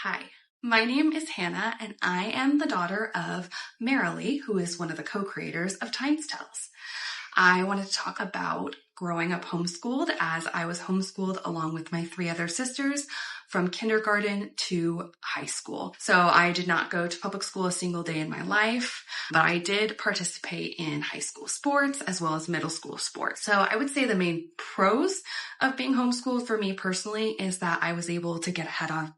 Hi, my name is Hannah, and I am the daughter of Marilee, who is one of the co-creators of Times Tells. I wanted to talk about growing up homeschooled, as I was homeschooled along with my three other sisters from kindergarten to high school. So I did not go to public school a single day in my life, but I did participate in high school sports as well as middle school sports. So I would say the main pros of being homeschooled for me personally is that I was able to get ahead on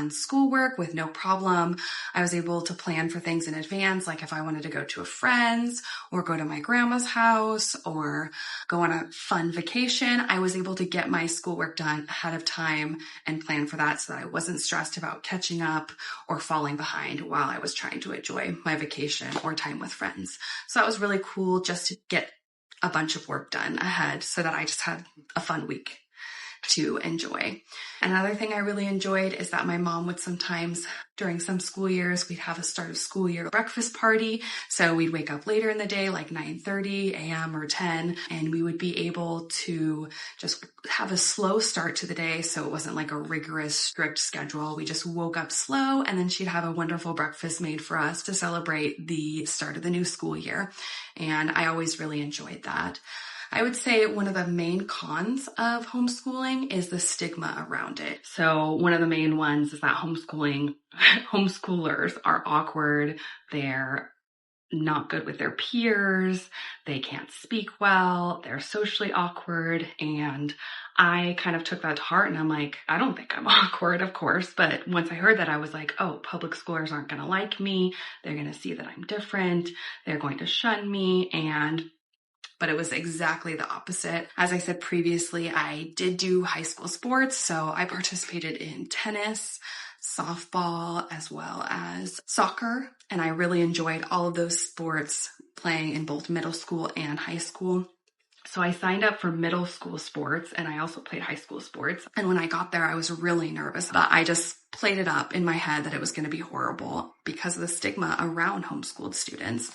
schoolwork with no problem. I was able to plan for things in advance, like if I wanted to go to a friend's or go to my grandma's house or go on a fun vacation, I was able to get my schoolwork done ahead of time and plan for that so that I wasn't stressed about catching up or falling behind while I was trying to enjoy my vacation or time with friends. So that was really cool, just to get a bunch of work done ahead so that I just had a fun week to enjoy. Another thing I really enjoyed is that my mom would sometimes, during some school years, we'd have a start of school year breakfast party. So we'd wake up later in the day, like 9:30 a.m. or 10, and we would be able to just have a slow start to the day. So it wasn't like a rigorous, strict schedule. We just woke up slow, and then she'd have a wonderful breakfast made for us to celebrate the start of the new school year. And I always really enjoyed that. I would say one of the main cons of homeschooling is the stigma around it. So one of the main ones is that homeschoolers are awkward. They're not good with their peers. They can't speak well. They're socially awkward. And I kind of took that to heart, and I'm like, I don't think I'm awkward, of course. But once I heard that, I was like, oh, public schoolers aren't going to like me. They're going to see that I'm different. They're going to shun me. But it was exactly the opposite. As I said previously, I did do high school sports, so I participated in tennis, softball, as well as soccer, and I really enjoyed all of those sports playing in both middle school and high school. So I signed up for middle school sports, and I also played high school sports. And when I got there, I was really nervous, but I just played it up in my head that it was going to be horrible because of the stigma around homeschooled students.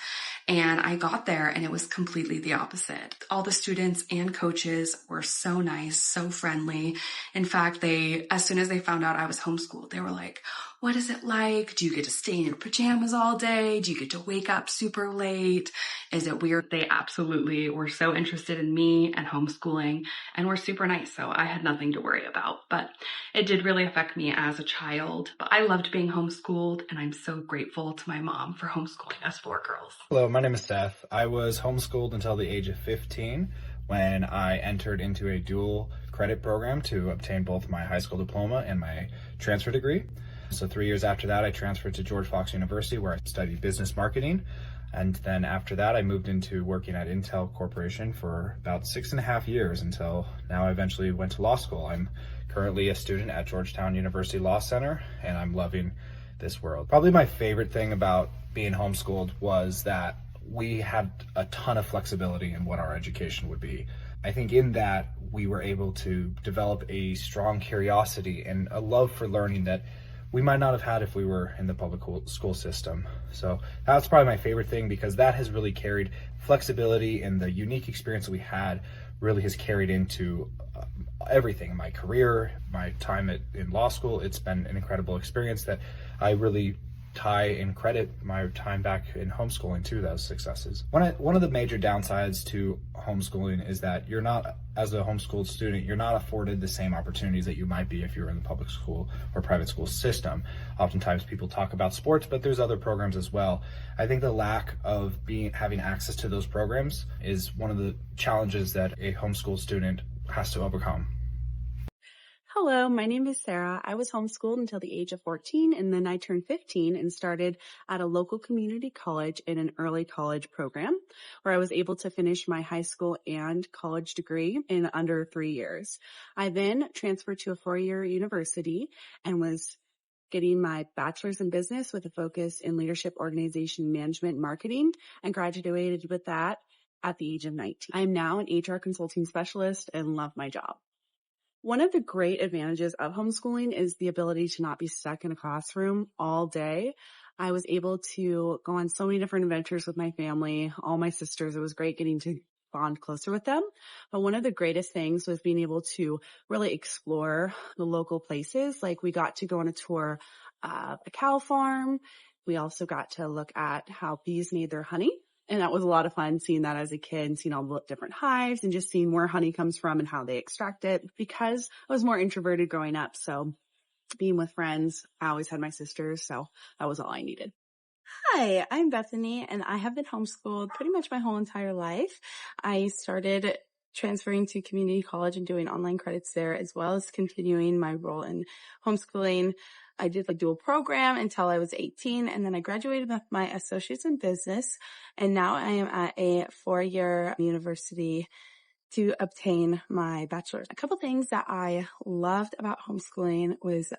And I got there, and it was completely the opposite. All the students and coaches were so nice, so friendly. In fact, as soon as they found out I was homeschooled, they were like, what is it like? Do you get to stay in your pajamas all day? Do you get to wake up super late? Is it weird? They absolutely were so interested in me and homeschooling, and were super nice. So I had nothing to worry about, but it did really affect me as a child. But I loved being homeschooled, and I'm so grateful to my mom for homeschooling us four girls. Hello, my name is Seth. I was homeschooled until the age of 15 when I entered into a dual credit program to obtain both my high school diploma and my transfer degree. So 3 years after that, I transferred to George Fox University, where I studied business marketing. And then after that, I moved into working at Intel Corporation for about 6.5 years until now I eventually went to law school. I'm currently a student at Georgetown University Law Center, and I'm loving this world. Probably my favorite thing about being homeschooled was that we had a ton of flexibility in what our education would be. I think in that we were able to develop a strong curiosity and a love for learning that we might not have had if we were in the public school system. So that's probably my favorite thing, because that has really carried flexibility, and the unique experience that we had really has carried into everything. My career, my time in law school, it's been an incredible experience that I really tie and credit my time back in homeschooling to those successes. One of the major downsides to homeschooling is that you're not, as a homeschooled student, you're not afforded the same opportunities that you might be if you're in the public school or private school system. Oftentimes people talk about sports, but there's other programs as well. I think the lack of having access to those programs is one of the challenges that a homeschooled student has to overcome. Hello, my name is Sarah. I was homeschooled until the age of 14, and then I turned 15 and started at a local community college in an early college program where I was able to finish my high school and college degree in under 3 years. I then transferred to a 4-year university and was getting my bachelor's in business with a focus in leadership, organization, management, and marketing, and graduated with that at the age of 19. I am now an HR consulting specialist and love my job. One of the great advantages of homeschooling is the ability to not be stuck in a classroom all day. I was able to go on so many different adventures with my family, all my sisters. It was great getting to bond closer with them. But one of the greatest things was being able to really explore the local places. Like we got to go on a tour of a cow farm. We also got to look at how bees made their honey. And that was a lot of fun seeing that as a kid and seeing all the different hives and just seeing where honey comes from and how they extract it, because I was more introverted growing up. So being with friends, I always had my sisters. So that was all I needed. Hi, I'm Bethany, and I have been homeschooled pretty much my whole entire life. I started transferring to community college and doing online credits there, as well as continuing my role in homeschooling. I did a dual program until I was 18, and then I graduated with my associates in business, and now I am at a 4-year university to obtain my bachelor's. A couple things that I loved about homeschooling was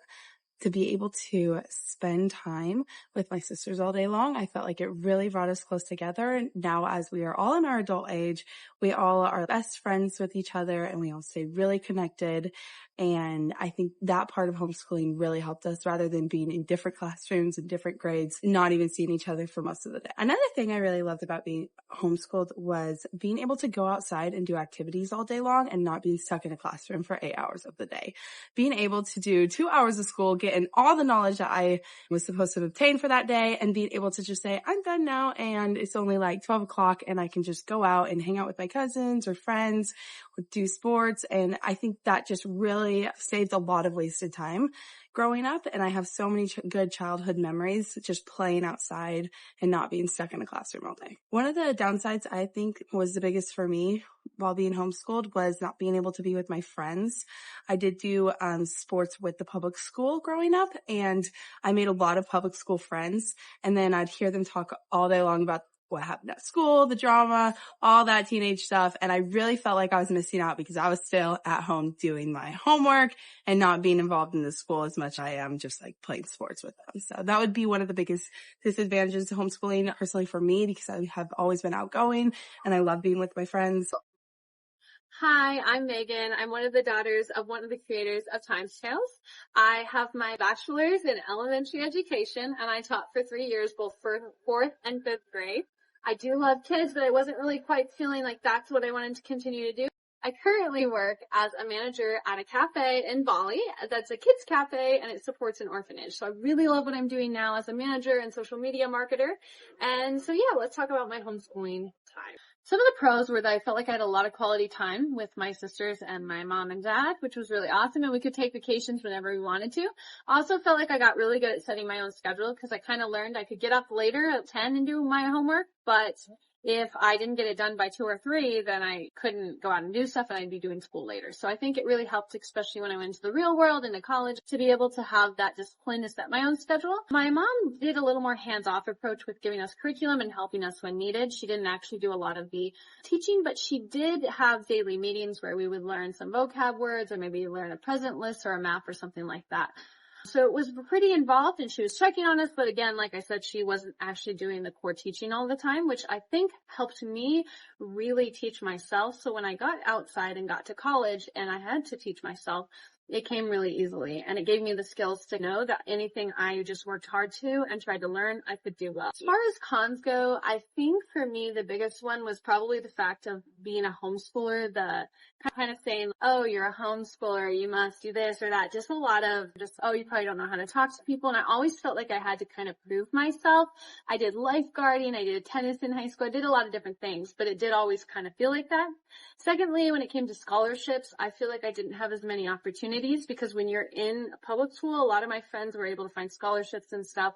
to be able to spend time with my sisters all day long. I felt like it really brought us close together. And now as we are all in our adult age, we all are best friends with each other and we all stay really connected. And I think that part of homeschooling really helped us, rather than being in different classrooms and different grades, not even seeing each other for most of the day. Another thing I really loved about being homeschooled was being able to go outside and do activities all day long and not being stuck in a classroom for 8 hours of the day. Being able to do 2 hours of school, getting all the knowledge that I was supposed to obtain for that day, and being able to just say, I'm done now, and it's only like 12 o'clock and I can just go out and hang out with my cousins or friends or do sports. And I think that just really saved a lot of wasted time growing up. And I have so many good childhood memories just playing outside and not being stuck in a classroom all day. One of the downsides I think was the biggest for me while being homeschooled was not being able to be with my friends. I did do sports with the public school growing up, and I made a lot of public school friends. And then I'd hear them talk all day long about what happened at school, the drama, all that teenage stuff. And I really felt like I was missing out because I was still at home doing my homework and not being involved in the school as much as I am just like playing sports with them. So that would be one of the biggest disadvantages to homeschooling personally for me, because I have always been outgoing and I love being with my friends. Hi, I'm Megan. I'm one of the daughters of one of the creators of Times Tales. I have my bachelor's in elementary education, and I taught for 3 years, both for 4th and 5th grade. I do love kids, but I wasn't really quite feeling like that's what I wanted to continue to do. I currently work as a manager at a cafe in Bali. That's a kids cafe, and it supports an orphanage. So I really love what I'm doing now as a manager and social media marketer. And so yeah, let's talk about my homeschooling time. Some of the pros were that I felt like I had a lot of quality time with my sisters and my mom and dad, which was really awesome, and we could take vacations whenever we wanted to. I also felt like I got really good at setting my own schedule, because I kind of learned I could get up later at 10 and do my homework, but if I didn't get it done by 2 or 3, then I couldn't go out and do stuff and I'd be doing school later. So I think it really helped, especially when I went into the real world, into college, to be able to have that discipline to set my own schedule. My mom did a little more hands-off approach with giving us curriculum and helping us when needed. She didn't actually do a lot of the teaching, but she did have daily meetings where we would learn some vocab words or maybe learn a present list or a map or something like that. So it was pretty involved, and she was checking on us, but again, like I said, she wasn't actually doing the core teaching all the time, which I think helped me really teach myself. So when I got outside and got to college and I had to teach myself, it came really easily, and it gave me the skills to know that anything I just worked hard to and tried to learn, I could do well. As far as cons go, I think for me, the biggest one was probably the fact of being a homeschooler, the kind of saying, oh, you're a homeschooler, you must do this or that. Just a lot of oh, you probably don't know how to talk to people. And I always felt like I had to kind of prove myself. I did lifeguarding, I did tennis in high school, I did a lot of different things, but it did always kind of feel like that. Secondly, when it came to scholarships, I feel like I didn't have as many opportunities, because when you're in public school, a lot of my friends were able to find scholarships and stuff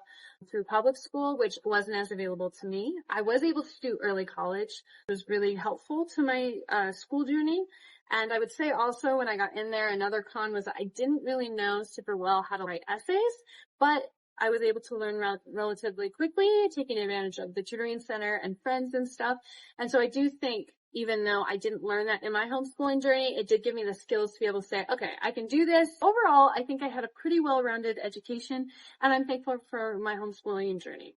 through public school, which wasn't as available to me. I was able to do early college. It was really helpful to my school journey. And I would say also when I got in there, another con was that I didn't really know super well how to write essays, but I was able to learn relatively quickly, taking advantage of the tutoring center and friends and stuff. And so I do think, even though I didn't learn that in my homeschooling journey, it did give me the skills to be able to say, okay, I can do this. Overall, I think I had a pretty well-rounded education, and I'm thankful for my homeschooling journey.